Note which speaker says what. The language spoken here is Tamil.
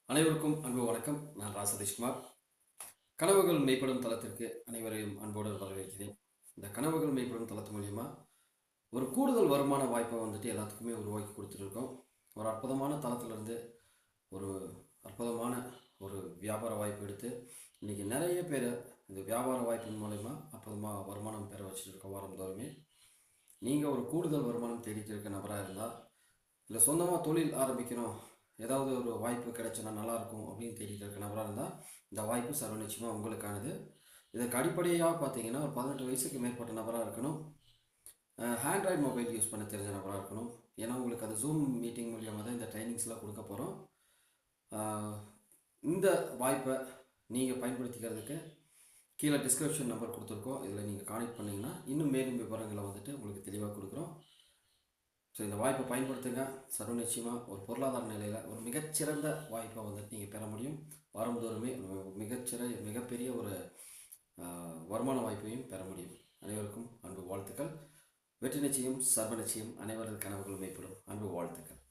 Speaker 1: அனைவருக்கும் அன்பு வணக்கம். நான் சதீஷ்குமார். கனவுகள் மெய்ப்படும் தளத்திற்கு அனைவரையும் அன்போடு வரவேற்கிறேன். இந்த கனவுகள் மெய்ப்படும் தளத்து மூலியமா ஒரு கூடுதல் வருமான வாய்ப்பை வந்துட்டு எல்லாத்துக்குமே உருவாக்கி கொடுத்துருக்கோம். ஒரு அற்புதமான தளத்திலிருந்து ஒரு அற்புதமான ஒரு வியாபார வாய்ப்பு எடுத்து இன்றைக்கி நிறைய பேர் இந்த வியாபார வாய்ப்பின் மூலயமா அற்புதமாக வருமானம் பெற வச்சுட்டு இருக்கோம். வாரந்தோறுமே நீங்கள் ஒரு கூடுதல் வருமானம் தேடிட்டு இருக்க நபராக இருந்தால், இல்லை சொந்தமாக தொழில் ஆரம்பிக்கணும், ஏதாவது ஒரு வாய்ப்பு கிடைச்சுன்னா நல்லாயிருக்கும் அப்படின்னு தேடிட்டு இருக்க நபராக இருந்தால் இந்த வாய்ப்பு சர்வ நிச்சயமாக உங்களுக்கானது. இதற்கு அடிப்படையாக பார்த்தீங்கன்னா ஒரு 18 வயசுக்கு மேற்பட்ட நபராக இருக்கணும். ஆண்ட்ராய்டு மொபைல் யூஸ் பண்ண தெரிஞ்ச நபராக இருக்கணும். ஏன்னா உங்களுக்கு அது ஜூம் மீட்டிங் மூலியமாக தான் இந்த ட்ரைனிங்ஸ்லாம் கொடுக்க போகிறோம். இந்த வாய்ப்பை நீங்கள் பயன்படுத்திக்கிறதுக்கு கீழே டிஸ்கிரிப்ஷன் நம்பர் கொடுத்துருக்கோம். இதில் நீங்கள் கான்டெக்ட் பண்ணிங்கன்னா இன்னும் மேலும் விவரங்களை வந்துட்டு உங்களுக்கு தெளிவாக கொடுக்குறோம். ஸோ இந்த வாய்ப்பை பயன்படுத்துங்க. சர்வ நிச்சயமாக ஒரு பொருளாதார நிலையில் ஒரு மிகச்சிறந்த வாய்ப்பை வந்துட்டு நீங்கள் பெற முடியும். வாரந்தோறுமே மிகப்பெரிய ஒரு வருமான வாய்ப்பையும் பெற முடியும். அனைவருக்கும் அன்பு வாழ்த்துக்கள். வெற்றி நிச்சயம், சர்வ நிச்சயம். அனைவரது கனவுகள் மெய்ப்படும். அன்பு வாழ்த்துக்கள்.